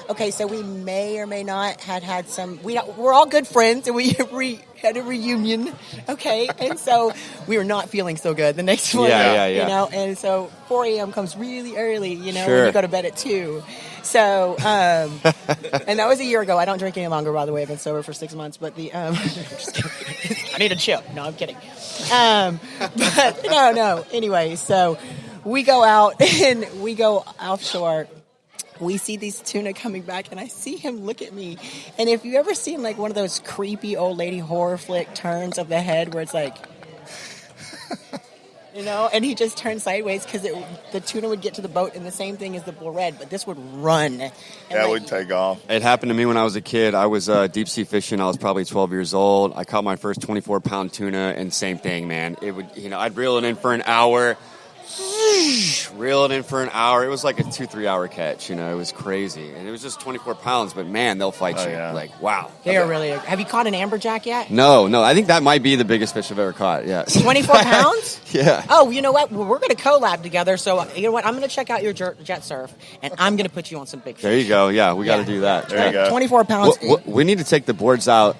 Okay, so we may or may not had some. We're all good friends, and we had a reunion. Okay, and so we were not feeling so good the next morning. Yeah. You know, and so 4 a.m. comes really early. You know, Sure. when you go to bed at 2. So, and that was a year ago. I don't drink any longer, by the way. I've been sober for 6 months. But just kidding. I need to chill. No, I'm kidding. But no. Anyway, so we go out and we go offshore. We see these tuna coming back, and I see him look at me. And if you ever seen like one of those creepy old lady horror flick turns of the head where it's like, and he just turned sideways because the tuna would get to the boat, and the same thing as the bull red, but this would run. And that would take off. It happened to me when I was a kid. I was deep sea fishing. I was probably 12 years old. I caught my first 24-pound tuna, and same thing, man. It would, I'd reel it in for an hour. Reel it in for an hour. It was like a 2-3 hour catch. It was crazy, and it was just 24 pounds. But man, they'll fight you. Yeah. Like, wow. They are really. Have you caught an amberjack yet? No. I think that might be the biggest fish I've ever caught. Yeah. 24 pounds? Yeah. Oh, you know what? Well, we're going to collab together. So you know what? I'm going to check out your jet surf, and I'm going to put you on some big fish. There you go. Yeah, we got to do that. There you go. 24 pounds. We need to take the boards out,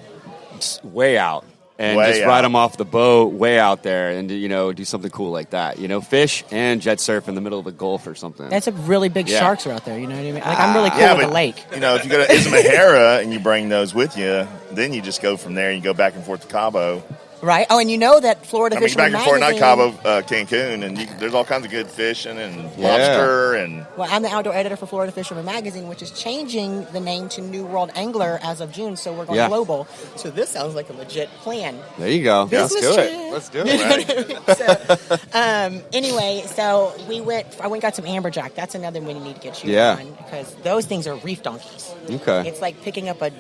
way out. And Way just out. ride them off the boat way out there and, do something cool like that. Fish and jet surf in the middle of the Gulf or something. That's a really big Yeah. sharks are out there. You know what I mean? Like, I'm really cool with but, the lake. if you go to Ismahara and you bring those with you, then you just go from there and you go back and forth to Cabo. Right? Oh, and you know that Florida Fisherman back and forth, not Magazine... Cabo, Cancun, and there's all kinds of good fishing and lobster and... Well, I'm the outdoor editor for Florida Fisherman Magazine, which is changing the name to New World Angler as of June, so we're going global. So this sounds like a legit plan. There you go. Business Let's do trip. it. Let's do it. So, anyway, so I went and got some amberjack. That's another one you need to get you Yeah. on, because those things are reef donkeys. Okay. It's like picking up a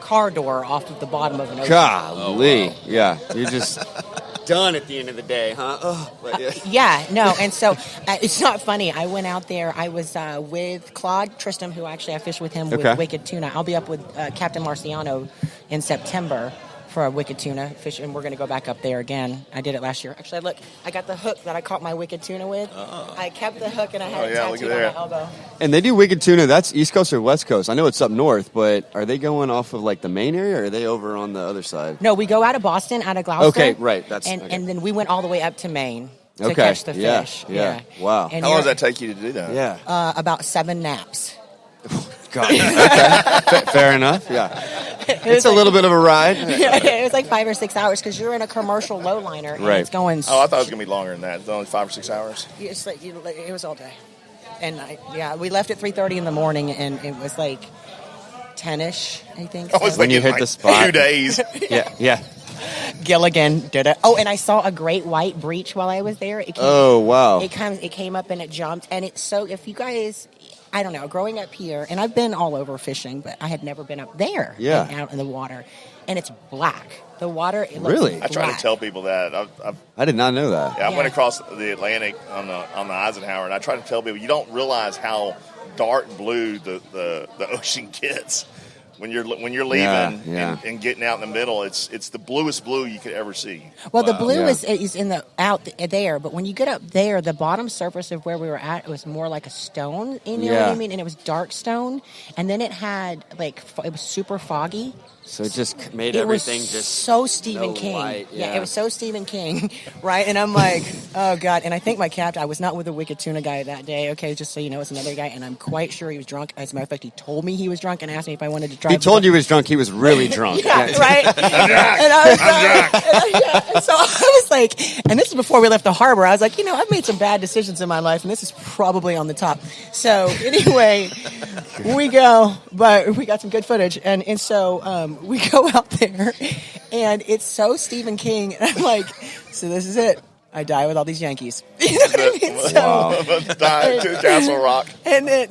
car door off of the bottom of an ocean. Golly. Yeah. You're just done at the end of the day, huh? Oh, but yeah. And so it's not funny. I went out there. I was with Claude Tristram, who actually I fished with him with Wicked Tuna. I'll be up with Captain Marciano in September for a Wicked Tuna fish, and we're going to go back up there again. I did it last year. Actually, look, I got the hook that I caught my Wicked Tuna with. I kept the hook, and I had it tattooed on my elbow. And they do Wicked Tuna. That's East Coast or West Coast? I know it's up north, but are they going off of like the main area, or are they over on the other side? No, we go out of Boston, out of Gloucester. Okay, right. And then we went all the way up to Maine to catch the fish. Yeah. Wow. And How long does that take you to do that? Yeah. About 7 naps. God. Okay. Fair enough. Yeah. It's a little bit of a ride. It was like 5 or 6 hours because you're in a commercial low liner and it's going. Oh, I thought it was gonna be longer than that. It's only 5 or 6 hours. It's like it was all day, and we left at 3:30 in the morning, and it was like 10ish, I think. I was When you hit like the spot. 2 days. Yeah. Gilligan did it. Oh, and I saw a great white breach while I was there. Wow. It came up and it jumped, and it's so. If you guys. I don't know, growing up here, and I've been all over fishing, but I had never been up there out in the water. And it's black. The water, it looks Really? black. I try to tell people that. I did not know that. I went across the Atlantic on the Eisenhower, and I try to tell people you don't realize how dark blue the ocean gets when you're leaving and getting out in the middle. It's the bluest blue you could ever see. Well, the blue is in the out there, but when you get up there, the bottom surface of where we were at, it was more like a stone. You know what I mean? And it was dark stone, and then it had it was super foggy. So it just made It everything was just so Stephen no King. light, It was so Stephen King, right? And I'm like, oh God. And I think my captain, I was not with the Wicked Tuna guy that day. Okay, just so you know, it's another guy, and I'm quite sure he was drunk. As a matter of fact, he told me he was drunk and asked me if I wanted to drive. He told you he was drunk. He was really drunk. Right? And I was like, and so I was like, and this is before we left the harbor. I was like, I've made some bad decisions in my life, and this is probably on the top. So anyway, we go, but we got some good footage, and so we go out there, and it's so Stephen King, and I'm like, so this is it. I die with all these Yankees. You know what I mean? So, Die to Castle Rock. And then,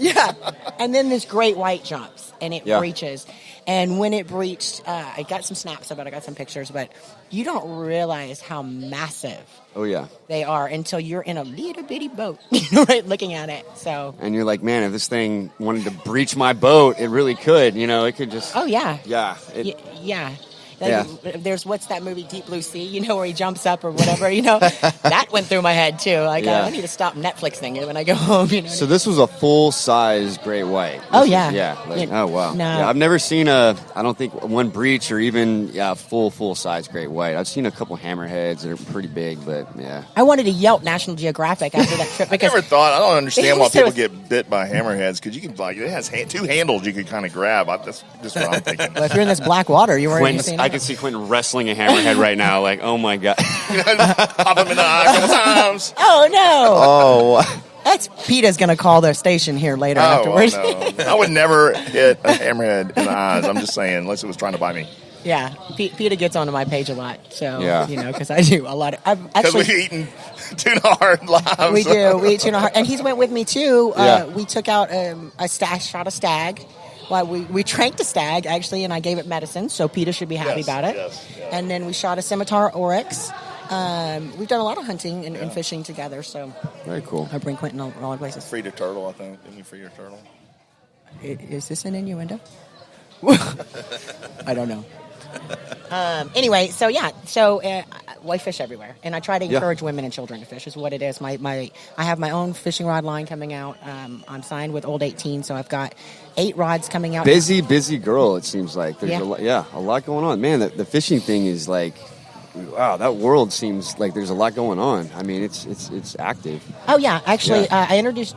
and then this great white jumps, and it breaches. And when it breached, I got some snaps of it, I got some pictures, but you don't realize how massive they are until you're in a little bitty boat, right, looking at it. So. And you're like, man, if this thing wanted to breach my boat, it really could. It could just. Oh, yeah. Yeah. Yeah. There's what's that movie Deep Blue Sea? You know, where he jumps up or whatever. You know, that went through my head too. Like I need to stop Netflixing it when I go home. You know. So this was a full size great white. Oh wow. No. Yeah, I've never seen I don't think one breech or even full size great white. I've seen a couple hammerheads that are pretty big, but yeah. I wanted to yelp National Geographic after that trip because I don't understand why people get bit by hammerheads, because you can it has two handles you can kind of grab. That's just what I'm thinking. Well, if you're in this black water, you weren't. I can see Quentin wrestling a hammerhead right now. Like, oh my god. Pop him in the eye a couple times. Oh no. Oh. That's PETA's going to call their station here later afterwards. No. I would never hit a hammerhead in the eyes. I'm just saying, unless it was trying to bite me. Yeah, PETA gets onto my page a lot. So, because I do a lot of... Because we've eaten tuna hard lives. We do. We eat tuna hard. And he's went with me, too. We took out shot a stag. Well, we tranked a stag, actually, and I gave it medicine, so PETA should be happy about it. Yes. And then we shot a scimitar oryx. We've done a lot of hunting and fishing together, so... Very cool. I bring Quentin all our places. Freed a turtle, I think. Didn't you free your turtle? Is this an innuendo? I don't know. Anyway, so I fish everywhere, and I try to encourage women and children to fish. Is what it is. I have my own fishing rod line coming out. I'm signed with Old 18, so I've got 8 rods coming out. Busy girl. It seems like there's a lot going on. Man, the fishing thing is like. Wow, that world seems like there's a lot going on. I mean, it's active. Oh yeah, actually, I interviewed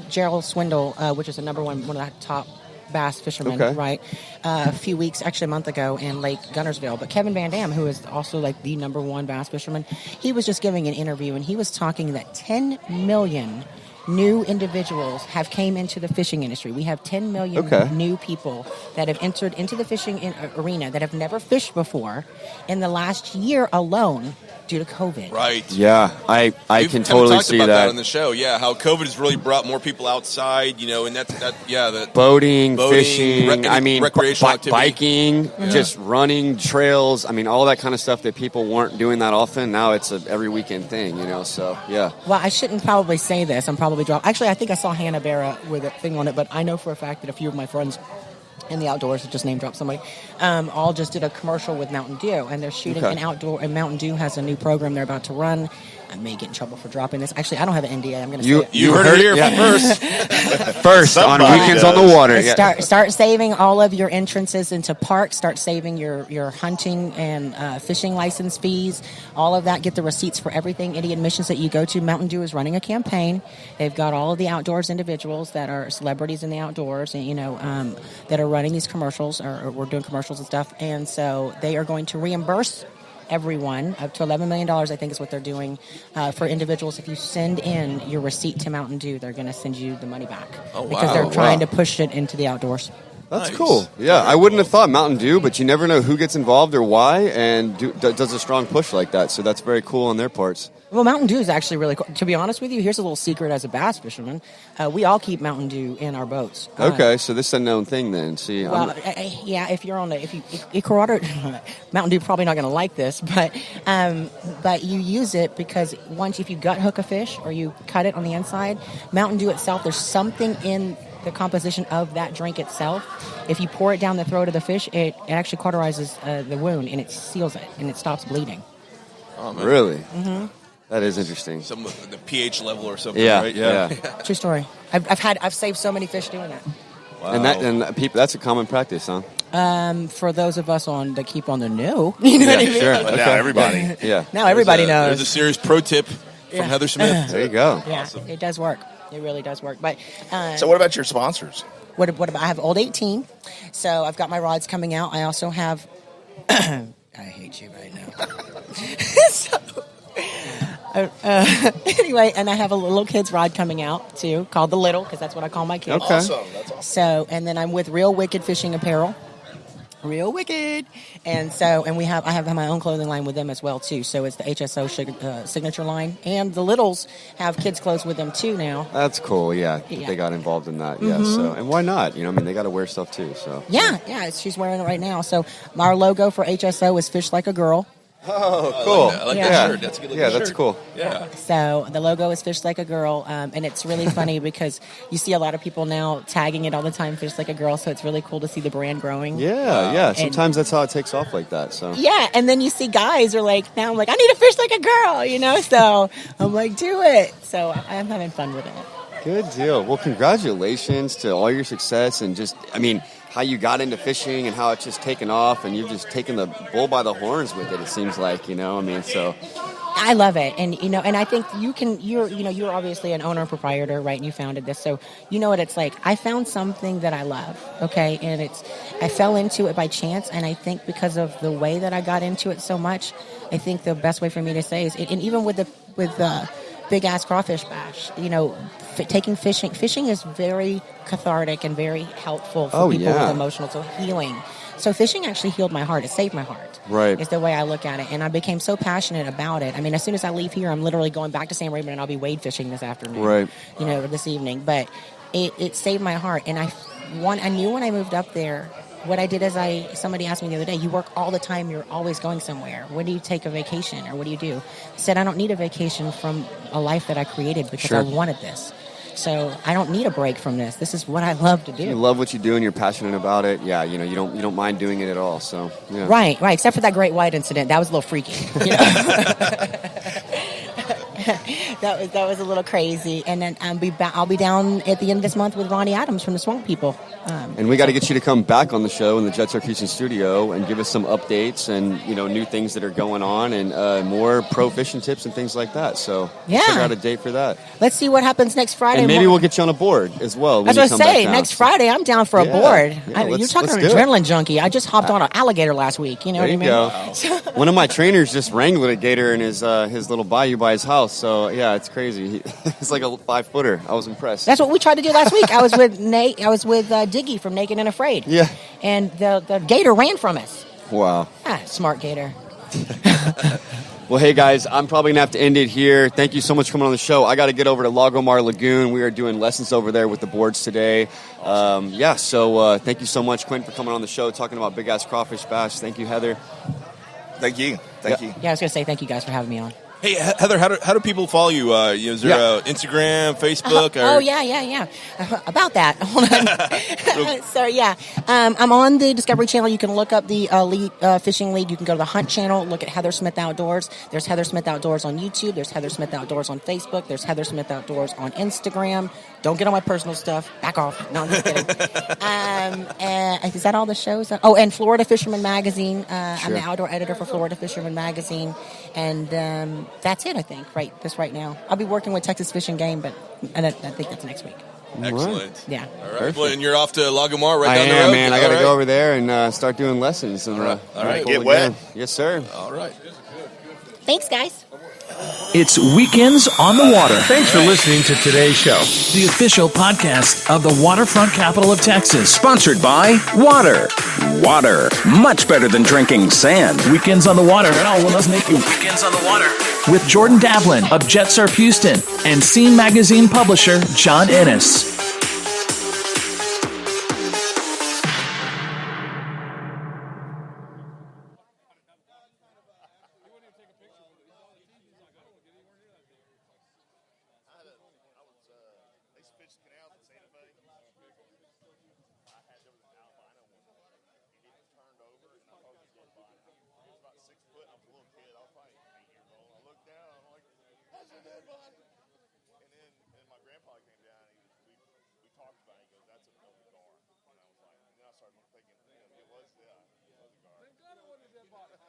Gerald Swindle, which is the number one of the top bass fishermen, right? A few weeks, actually a month ago, in Lake Gunnersville. But Kevin Van Dam, who is also like the number one bass fisherman, he was just giving an interview, and he was talking that 10 million new individuals have came into the fishing industry. We have 10 million new people that have entered into the fishing arena that have never fished before in the last year alone due to COVID. Right. Yeah, I can totally see about that on the show. Yeah, how COVID has really brought more people outside. And the boating, fishing. Recreational activity. Biking, just running trails. I mean, all that kind of stuff that people weren't doing that often. Now it's a every weekend thing. So yeah. Well, I shouldn't probably say this. I'm probably drunk. Actually, I think I saw Hanna-Barbera with a thing on it, but I know for a fact that a few of my friends in the outdoors, just name drop somebody, all just did a commercial with Mountain Dew, and they're shooting an outdoor, and Mountain Dew has a new program they're about to run. I may get in trouble for dropping this. Actually, I don't have an NDA. I'm going to say it. You heard it here first. First on Weekends on the Water. Start saving all of your entrances into parks. Start saving your hunting and fishing license fees. All of that. Get the receipts for everything. Any admissions that you go to. Mountain Dew is running a campaign. They've got all of the outdoors individuals that are celebrities in the outdoors, and that are running these commercials, or we're doing commercials and stuff. And so they are going to reimburse everyone up to $11 million, I think is what they're doing for individuals. If you send in your receipt to Mountain Dew, they're going to send you the money back because they're trying to push it into the outdoors. That's cool. Yeah, I wouldn't have thought Mountain Dew, but you never know who gets involved or why, and does a strong push like that. So that's very cool on their parts. Well, Mountain Dew is actually really cool. To be honest with you, here's a little secret as a bass fisherman. We all keep Mountain Dew in our boats. Okay, so this is a known thing then. See, if you're on Mountain Dew probably not going to like this, but you use it because if you gut hook a fish or you cut it on the inside, Mountain Dew itself, there's something in the composition of that drink itself. If you pour it down the throat of the fish, it actually cauterizes the wound, and it seals it, and it stops bleeding. Oh, man. Really? Mm-hmm. That is interesting. Some the pH level or something, yeah, right? Yeah. True story. I've saved so many fish doing that. Wow. And people, that's a common practice, huh? For those of us that keep on the know, you know what I mean? Sure. But now everybody. Yeah. Now everybody knows. There's a serious pro tip from Heather Smith. There you go. Yeah, awesome. It does work. It really does work. But so what about your sponsors? What about? I have Old 18, so I've got my rods coming out. I also have. I hate you right now. Anyway, and I have a little kid's rod coming out too, called the Little, because that's what I call my kids. Okay. Awesome. That's awesome. So, and then I'm with Real Wicked Fishing Apparel. Real Wicked. And so, and I have my own clothing line with them as well too. So it's the HSO signature line, and the Littles have kids clothes with them too now. That's cool. Yeah. They got involved in that. Yeah. So, and why not? They got to wear stuff too. So yeah. She's wearing it right now. So our logo for HSO is Fish Like a Girl. Oh, cool. I like Yeah. that shirt. That's a good looking Yeah, shirt. that's cool. Yeah. So the logo is Fish Like a Girl, and it's really funny because you see a lot of people now tagging it all the time, Fish Like a Girl. So it's really cool to see the brand growing. Yeah, yeah. Sometimes that's how it takes off like that. So Yeah, and then you see guys are like, now I'm like, I need a fish like a girl, So I'm like, do it. So I'm having fun with it. good deal. Well, congratulations to all your success and just, how you got into fishing and how it's just taken off and you've just taken the bull by the horns with it. It seems like, so. I love it, and and I think you're obviously an owner and proprietor, right? And you founded this, so you know what it's like. I found something that I love, okay, and I fell into it by chance, and I think because of the way that I got into it so much, I think the best way for me to say is, and even with the Big Ass Crawfish Bash, taking fishing is very cathartic and very helpful for people with emotional, so healing. So fishing actually healed my heart. It saved my heart. Right. Is the way I look at it. And I became so passionate about it. As soon as I leave here, I'm literally going back to Sam Rayburn and I'll be wade fishing this afternoon. Right. This evening. But it saved my heart. And I knew when I moved up there, what I did is somebody asked me the other day, you work all the time, you're always going somewhere. When do you take a vacation or what do you do? I said, I don't need a vacation from a life that I created because I wanted this. So I don't need a break from this. This is what I love to do. You love what you do and you're passionate about it. Yeah, you don't mind doing it at all. So yeah. Right. Except for that great white incident, that was a little freaky. That was a little crazy. And then I'll be down at the end of this month with Ronnie Adams from the Swamp People. And we got to get you to come back on the show in the Jet Surf Houston studio and give us some updates and new things that are going on and more pro fishing tips and things like that. So figure out a date for that. Let's see what happens next Friday. And maybe we'll get you on a board as well. I was going to say next Friday I'm down for a board. You're talking an adrenaline junkie. I just hopped on an alligator last week. You know what I mean? There you go. One of my trainers just wrangled a gator in his little bayou by his house. So yeah, it's crazy. He's like a 5-footer. I was impressed. That's what we tried to do last week. I was with Nate. I was with Diggy from Naked and Afraid. Yeah. And the gator ran from us. Wow. Smart gator. Well, hey guys, I'm probably gonna have to end it here. Thank you so much for coming on the show. I got to get over to Lagomar Lagoon. We are doing lessons over there with the boards today. So thank you so much, Quentin, for coming on the show, talking about Big Ass Crawfish Bash. Thank you, Heather. Thank you. Thank you. Yeah, I was going to say thank you guys for having me on. Hey, Heather, how do people follow you? Is there Instagram, Facebook? Yeah. About that. Hold on. So, I'm on the Discovery Channel. You can look up the Elite Fishing League. You can go to the Hunt Channel, look at Heather Smith Outdoors. There's Heather Smith Outdoors on YouTube. There's Heather Smith Outdoors on Facebook. There's Heather Smith Outdoors on Instagram. Don't get on my personal stuff. Back off. No, I'm just kidding. Is that all the shows? And Florida Fisherman Magazine. I'm the outdoor editor for Florida Fisherman Magazine. And that's it, I think, right now. I'll be working with Texas Fish and Game, but I think that's next week. Excellent. Yeah. All right. Well, and you're off to Lagomar right down the road? I am, man. I got to go over there and start doing lessons. And, all right. Get wet. Yes, sir. All right. Thanks, guys. It's Weekends on the Water. Thanks for listening to today's show, the official podcast of the waterfront capital of Texas. Sponsored by Water. Water. Much better than drinking sand. Weekends on the Water. Weekends on the Water. With Jordan Davlin of Jet Surf Houston and Scene Magazine publisher John Ennis. That's a gar. And then I started thinking, it was, it was a gar.